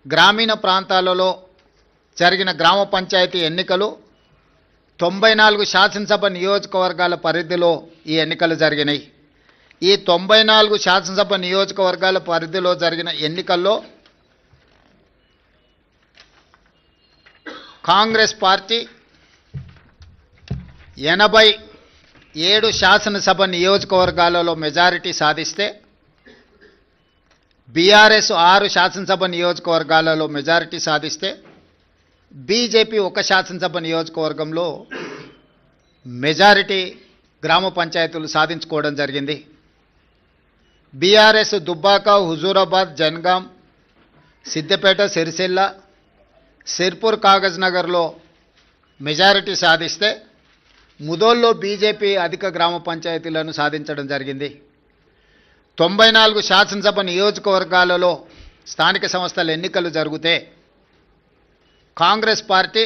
గ్రామీణ ప్రాంతాలలో జరిగిన గ్రామ పంచాయతీ ఎన్నికలు 94 శాసనసభ నియోజకవర్గాల పరిధిలో ఈ ఎన్నికలు జరిగినాయి. ఈ 94 శాసనసభ నియోజకవర్గాల పరిధిలో జరిగిన ఎన్నికల్లో కాంగ్రెస్ పార్టీ 87 శాసనసభ నియోజకవర్గాలలో మెజారిటీ సాధిస్తే బీఆర్ఎస్ 6 శాసనసభ నియోజకవర్గాలలో మెజారిటీ సాధిస్తే బీజేపీ 1 శాసనసభ నియోజకవర్గంలో మెజారిటీ గ్రామ పంచాయతీలు సాధించుకోవడం జరిగింది. బీఆర్ఎస్ దుబ్బాక, హుజూరాబాద్, జనగాం, సిద్దిపేట, సిరిసిల్ల, సిర్పూర్, కాగజ్ నగర్లో మెజారిటీ సాధిస్తే ముదోల్లో బీజేపీ అధిక గ్రామ పంచాయతీలను సాధించడం జరిగింది. 94 శాసనసభ నియోజకవర్గాలలో స్థానిక సంస్థల ఎన్నికలు జరిగితే కాంగ్రెస్ పార్టీ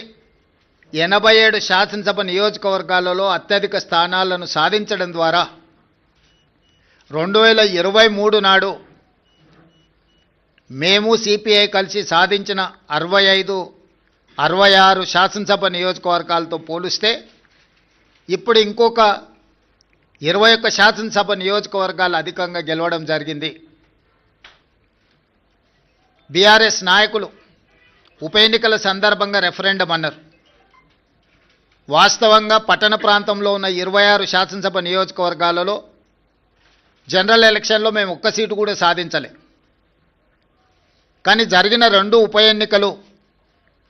87 శాసనసభ నియోజకవర్గాలలో అత్యధిక స్థానాలను సాధించడం ద్వారా 2023 నాడు మేము సిపిఐ కలిసి సాధించిన 65-66 శాసనసభ నియోజకవర్గాలతో పోలిస్తే ఇప్పుడు ఇంకొక 21 శాసనసభ నియోజకవర్గాలు అధికంగా గెలవడం జరిగింది. బీఆర్ఎస్ నాయకులు ఉప ఎన్నికల సందర్భంగా రెఫరెండం అన్నారు. వాస్తవంగా పట్టణ ప్రాంతంలో ఉన్న 26 శాసనసభ నియోజకవర్గాలలో జనరల్ ఎలక్షన్లో మేము ఒక్క సీటు కూడా సాధించలే. కానీ జరిగిన 2 ఉప ఎన్నికలు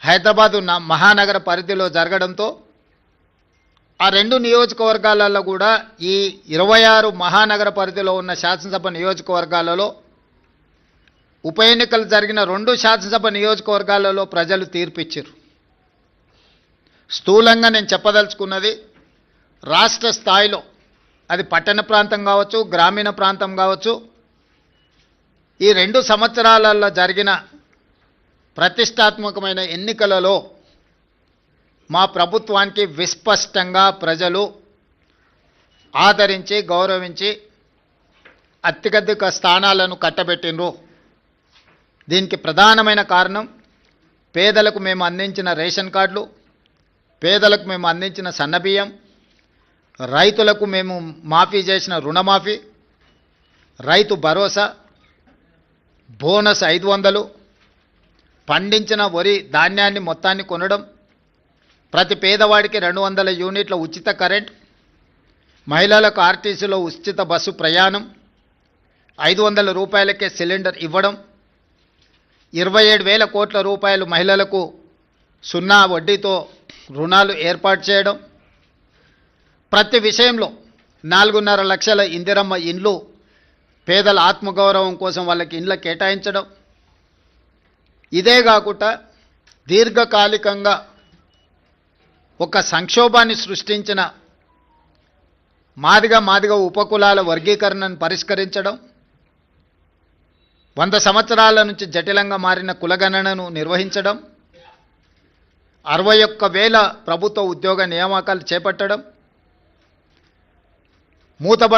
హైదరాబాదు మహానగర పరిధిలో జరగడంతో ఆ 2 నియోజకవర్గాలలో కూడా ఈ 26 మహానగర పరిధిలో ఉన్న శాసనసభ నియోజకవర్గాలలో ఉప ఎన్నికలు జరిగిన 2 శాసనసభ నియోజకవర్గాలలో ప్రజలు తీర్పిచ్చారు. స్థూలంగా నేను చెప్పదలుచుకున్నది రాష్ట్ర స్థాయిలో అది పట్టణ ప్రాంతం కావచ్చు, గ్రామీణ ప్రాంతం కావచ్చు, ఈ 2 సంవత్సరాలలో జరిగిన ప్రతిష్టాత్మకమైన ఎన్నికలలో మా ప్రభుత్వానికి విస్పష్టంగా ప్రజలు ఆదరించి గౌరవించి అత్యధిక స్థానాలను కట్టబెట్టినరు. దీనికి ప్రధానమైన కారణం పేదలకు మేము అందించిన రేషన్ కార్డులు, పేదలకు మేము అందించిన సన్నబియ్యం, రైతులకు మేము మాఫీ చేసిన రుణమాఫీ, రైతు భరోసా, బోనస్ 500, పండించిన వరి ధాన్యాన్ని మొత్తాన్ని కొనడం, ప్రతి పేదవాడికి 200 యూనిట్ల ఉచిత కరెంట్, మహిళలకు ఆర్టీసీలో ఉచిత బస్సు ప్రయాణం, 500 రూపాయలకే సిలిండర్ ఇవ్వడం, 27,000 కోట్ల రూపాయలు మహిళలకు 0 వడ్డీతో రుణాలు ఏర్పాటు చేయడం, ప్రతి విషయంలో 4.5 లక్షల ఇందిరమ్మ ఇండ్లు పేదల ఆత్మగౌరవం కోసం వాళ్ళకి ఇండ్ల కేటాయించడం. ఇదే కాకుండా దీర్ఘకాలికంగా ఒక సంక్షోభాన్ని సృష్టించిన మాదిగ ఉపకులాల వర్గీకరణను పరిష్కరించడం, 100 సంవత్సరాల నుంచి జటిలంగా మారిన కులగణనను నిర్వహించడం, 61,000 ప్రభుత్వ ఉద్యోగ నియామకాలు చేపట్టడం, మూతబడిన